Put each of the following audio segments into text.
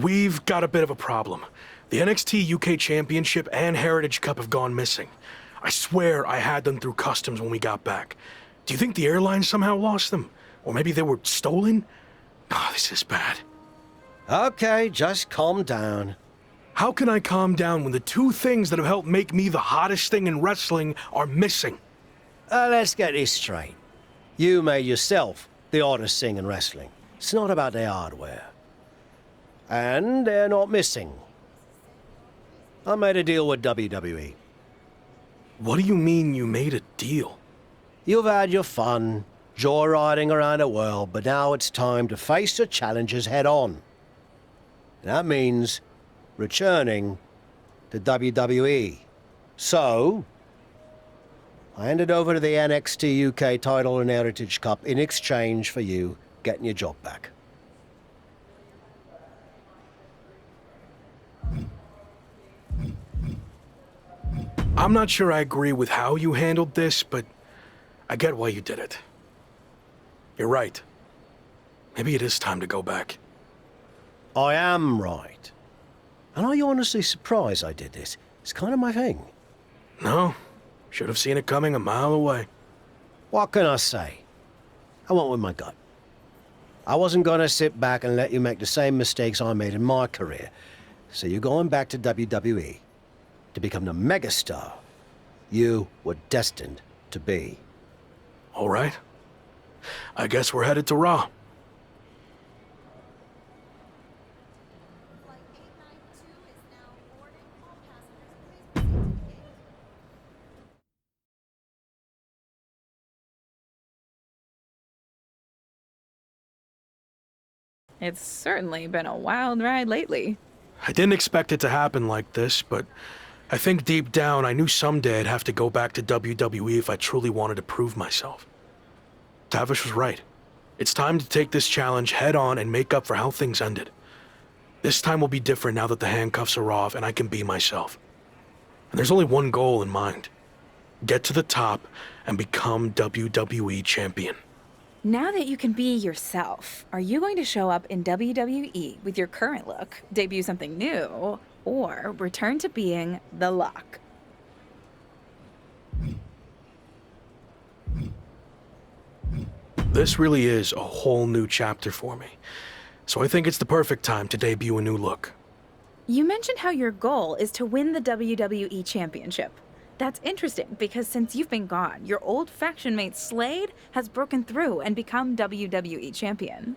We've got a bit of a problem. The NXT UK Championship and Heritage Cup have gone missing. I swear I had them through customs when we got back. Do you think the airline somehow lost them? Or maybe they were stolen? Oh, this is bad. Okay, just calm down. How can I calm down when the two things that have helped make me the hottest thing in wrestling are missing? Let's get this straight. You made yourself the hottest thing in wrestling. It's not about their hardware. And they're not missing. I made a deal with WWE. What do you mean you made a deal? You've had your fun, joyriding around the world, but now it's time to face the challenges head on. That means returning to WWE. So, I handed over to the NXT UK title and Heritage Cup in exchange for you getting your job back. I'm not sure I agree with how you handled this, but I get why you did it. You're right. Maybe it is time to go back. I am right. And are you honestly surprised I did this? It's kind of my thing. No, should have seen it coming a mile away. What can I say? I went with my gut. I wasn't gonna sit back and let you make the same mistakes I made in my career. So you're going back to WWE to become the megastar you were destined to be. All right. I guess we're headed to Raw. It's certainly been a wild ride lately. I didn't expect it to happen like this, but I think deep down I knew someday I'd have to go back to WWE if I truly wanted to prove myself. Tavish was right. It's time to take this challenge head on and make up for how things ended. This time will be different now that the handcuffs are off and I can be myself. And there's only one goal in mind. Get to the top and become WWE champion. Now that you can be yourself, are you going to show up in WWE with your current look, debut something new, or return to being the Lock? This really is a whole new chapter for me. So I think it's the perfect time to debut a new look. You mentioned how your goal is to win the WWE Championship. That's interesting because since you've been gone, your old faction mate Slade has broken through and become WWE Champion.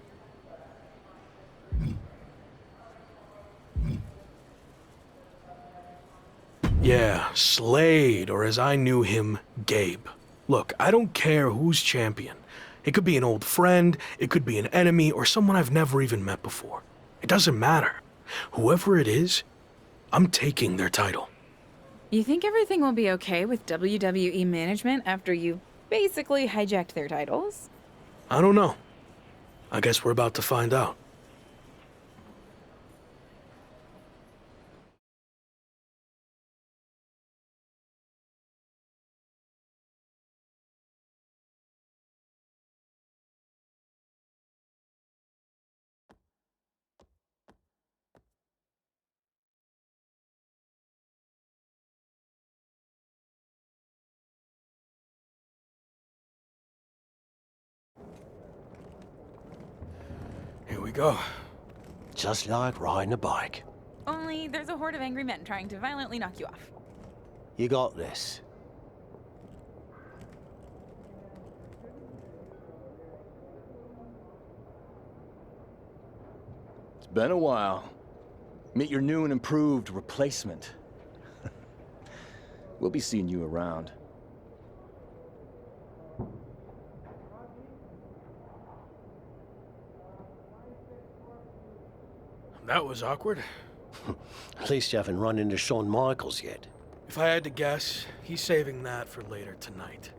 Yeah, Slade, or as I knew him, Gabe. Look, I don't care who's champion. It could be an old friend, it could be an enemy, or someone I've never even met before. It doesn't matter. Whoever it is, I'm taking their title. You think everything will be okay with WWE management after you basically hijacked their titles? I don't know. I guess we're about to find out. Here we go. Just like riding a bike. Only there's a horde of angry men trying to violently knock you off. You got this. It's been a while. Meet your new and improved replacement. We'll be seeing you around. That was awkward. At least you haven't run into Shawn Michaels yet. If I had to guess, he's saving that for later tonight.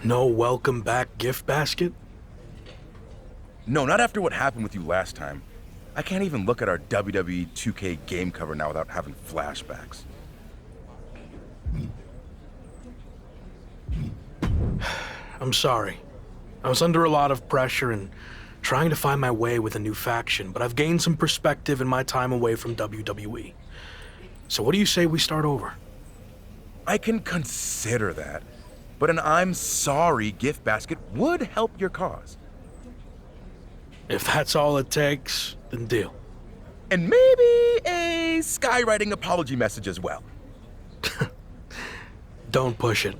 No welcome back gift basket? No, not after what happened with you last time. I can't even look at our WWE 2K game cover now without having flashbacks. I'm sorry. I was under a lot of pressure and trying to find my way with a new faction, but I've gained some perspective in my time away from WWE. So what do you say we start over? I can consider that, but an I'm sorry gift basket would help your cause. If that's all it takes, then deal. And maybe a skywriting apology message as well. Don't push it.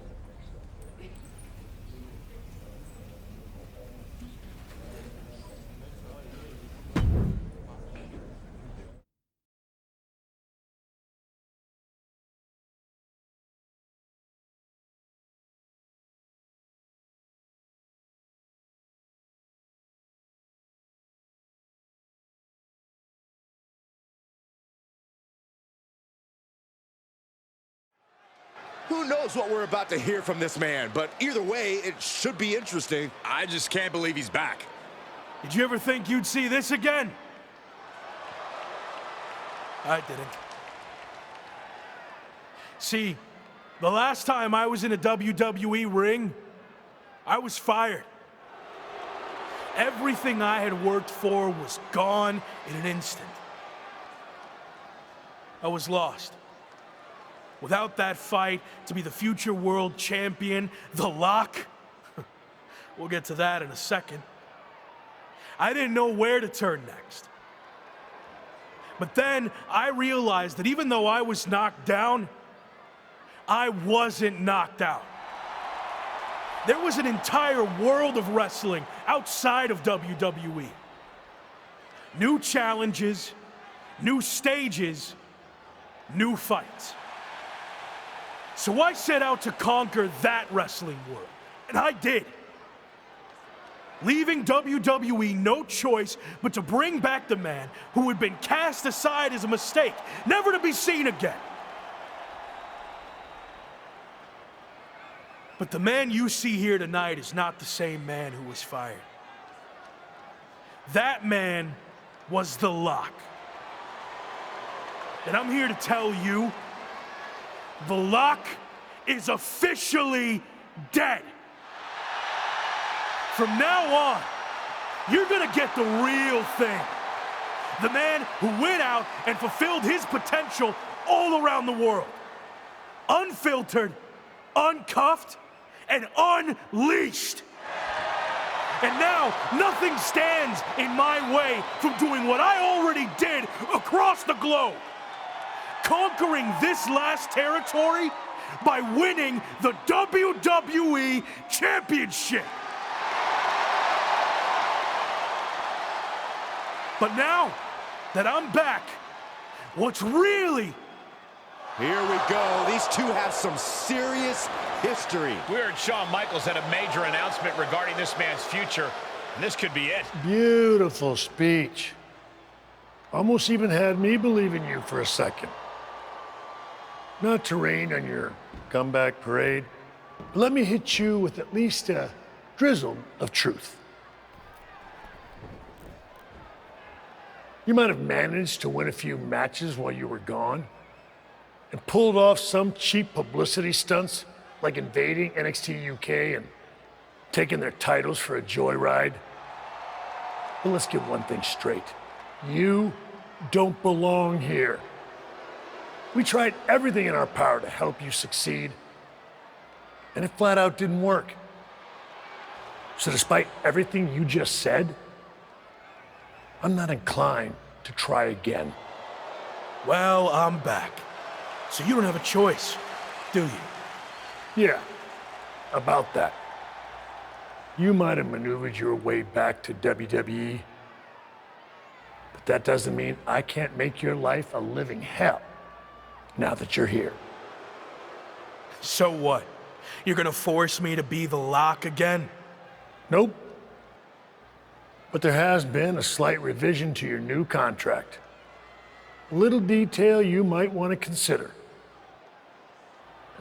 Who knows what we're about to hear from this man, but either way, it should be interesting. I just can't believe he's back. Did you ever think you'd see this again? I didn't. See, the last time I was in a WWE ring, I was fired. Everything I had worked for was gone in an instant. I was lost. Without that fight to be the future world champion, The Lock, we'll get to that in a second. I didn't know where to turn next. But then I realized that even though I was knocked down, I wasn't knocked out. There was an entire world of wrestling outside of WWE. New challenges, new stages, new fights. So I set out to conquer that wrestling world, and I did. Leaving WWE no choice but to bring back the man who had been cast aside as a mistake, never to be seen again. But the man you see here tonight is not the same man who was fired. That man was The Lock. And I'm here to tell you, The Lock is officially dead. From now on, you're gonna get the real thing. The man who went out and fulfilled his potential all around the world. Unfiltered, uncuffed, and unleashed. And now, nothing stands in my way from doing what I already did across the globe. Conquering this last territory by winning the WWE Championship. But now that I'm back, what's really... Here we go. These two have some serious history. We heard Shawn Michaels had a major announcement regarding this man's future, and this could be it. Beautiful speech. Almost even had me believe in you for a second. Not to rain on your comeback parade, but let me hit you with at least a drizzle of truth. You might have managed to win a few matches while you were gone and pulled off some cheap publicity stunts like invading NXT UK and taking their titles for a joyride. But let's get one thing straight. You don't belong here. We tried everything in our power to help you succeed, and it flat out didn't work. So despite everything you just said, I'm not inclined to try again. Well, I'm back. So you don't have a choice, do you? Yeah, about that. You might have maneuvered your way back to WWE, but that doesn't mean I can't make your life a living hell now that you're here. So what? You're gonna force me to be The Lock again? Nope. But there has been a slight revision to your new contract. A little detail you might want to consider.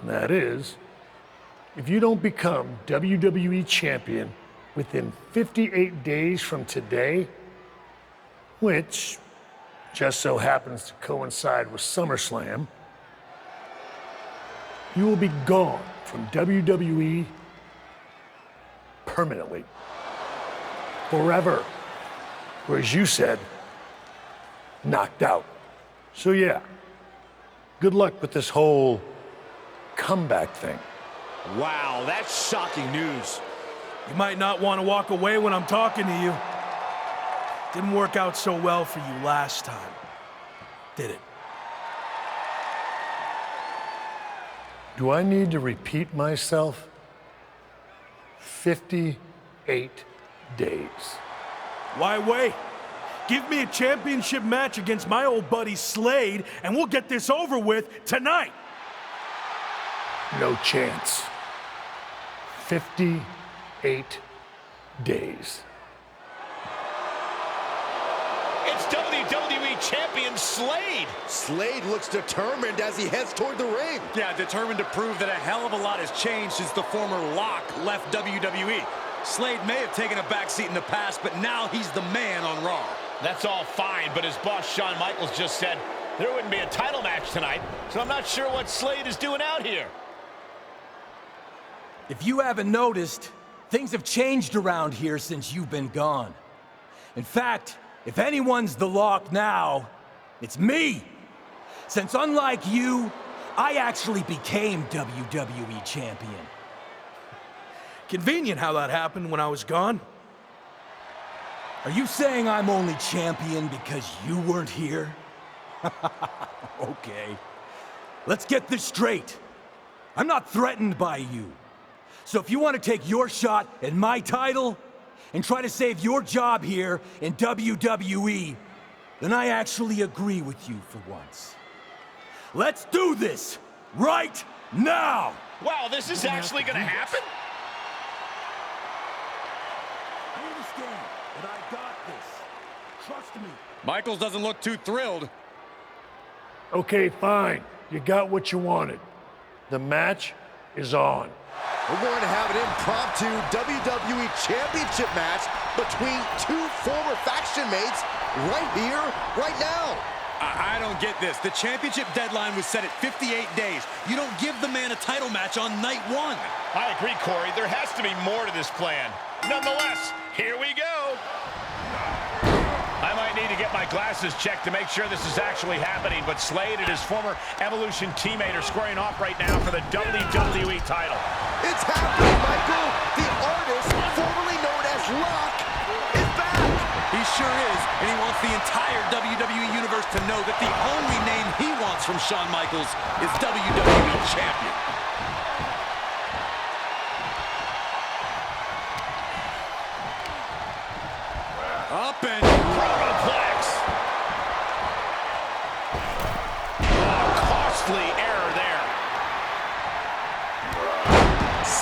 And that is, if you don't become WWE champion within 58 days from today, which just so happens to coincide with SummerSlam, you will be gone from WWE permanently, forever, or as you said, knocked out. So yeah, good luck with this whole comeback thing. Wow, that's shocking news. You might not want to walk away when I'm talking to you. Didn't work out so well for you last time, did it? Do I need to repeat myself? 58 days. Why wait? Give me a championship match against my old buddy Slade, and we'll get this over with tonight. No chance. 58 days. It's WWE Champion Slade. Slade looks determined as he heads toward the ring. Yeah, determined to prove that a hell of a lot has changed since the former Lock left WWE. Slade may have taken a backseat in the past, but now he's the man on Raw. That's all fine, but as boss Shawn Michaels just said, there wouldn't be a title match tonight, so I'm not sure what Slade is doing out here. If you haven't noticed, things have changed around here since you've been gone. In fact, if anyone's the Lock now, it's me. Since unlike you, I actually became WWE Champion. Convenient how that happened when I was gone. Are you saying I'm only champion because you weren't here? Okay. Let's get this straight. I'm not threatened by you. So if you want to take your shot at my title and try to save your job here in WWE, then I actually agree with you for once. Let's do this right now! Wow, this is actually going to happen? I understand, but I got this. Trust me. Michaels doesn't look too thrilled. Okay, fine. You got what you wanted. The match is on. We're going to have an impromptu WWE Championship match between two former faction mates right here, right now. I don't get this. The championship deadline was set at 58 days. You don't give the man a title match on night one. I agree, Corey. There has to be more to this plan. Nonetheless, here we go. I might need to get my glasses checked to make sure this is actually happening, but Slade and his former Evolution teammate are squaring off right now for the WWE title. It's happening, Michael. The artist, formerly known as Lock, is back. He sure is, and he wants the entire WWE Universe to know that the only name he wants from Shawn Michaels is WWE Champion. Up and Protoplex. Oh, costly error there.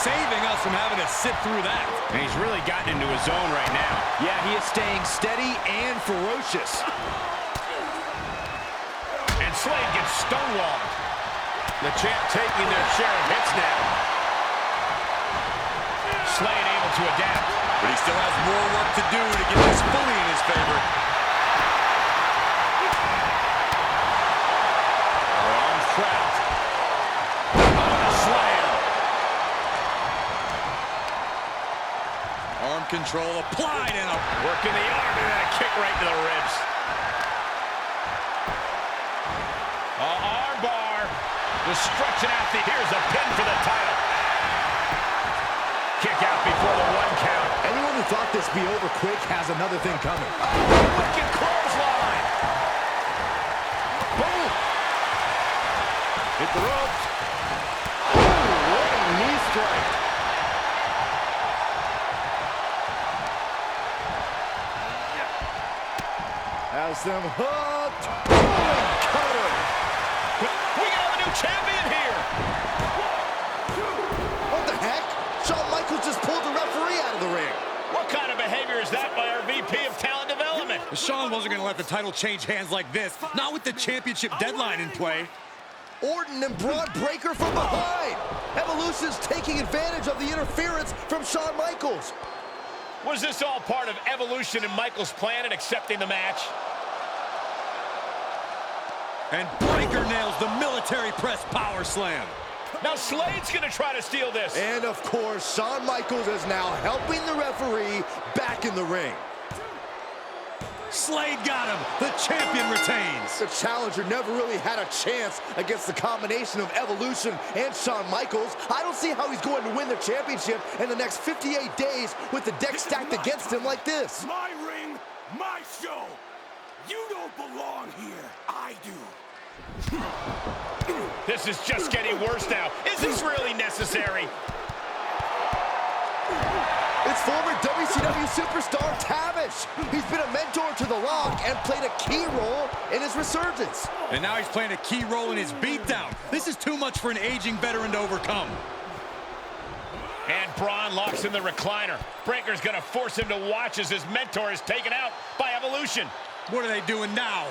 saving us from having to sit through that. And he's really gotten into his zone right now. Yeah, he is staying steady and ferocious. And Slade gets stonewalled. The champ taking their share of hits now. Slade able to adapt. But he still has more work to do to get this fully in his favor. Arms trapped. Slam. Arm control applied and a Working the arm and then a kick right to the ribs. Arm bar. Just stretching out the... Here's a pin for the title. Kick out before the 1 count. Anyone who thought this be over quick has another thing coming. Wicked clothesline. Boom! Hit the ropes. Ooh, what a knee strike. Has them hooked. Boom, cutter. We have a new champion here. What the heck? Shawn Michaels just pulled the referee out of the ring. What kind of behavior is that by our VP of Talent Development? Shawn wasn't going to let the title change hands like this, not with the championship deadline in play. Orton and Braun Breaker from behind. Evolution's taking advantage of the interference from Shawn Michaels. Was this all part of Evolution and Michael's plan in accepting the match? And Breaker nails the military press power slam. Now Slade's gonna try to steal this. And of course, Shawn Michaels is now helping the referee back in the ring. Slade got him. The champion retains. The challenger never really had a chance against the combination of Evolution and Shawn Michaels. I don't see how he's going to win the championship in the next 58 days with the deck stacked against him like this. My ring, my show. You don't belong here. I do. This is just getting worse now. Is this really necessary? It's former WCW superstar Tavish. He's been a mentor to The Rock and played a key role in his resurgence. And now he's playing a key role in his beatdown. This is too much for an aging veteran to overcome. And Braun locks in the recliner. Breaker's gonna force him to watch as his mentor is taken out by Evolution. What are they doing now?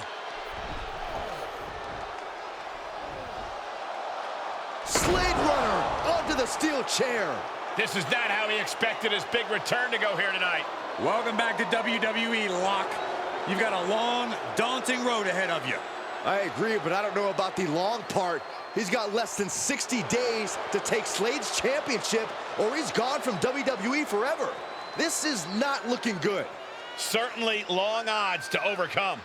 Slade Runner onto the steel chair. This is not how he expected his big return to go here tonight. Welcome back to WWE, Locke. You've got a long, daunting road ahead of you. I agree, but I don't know about the long part. He's got less than 60 days to take Slade's championship, or he's gone from WWE forever. This is not looking good. Certainly long odds to overcome.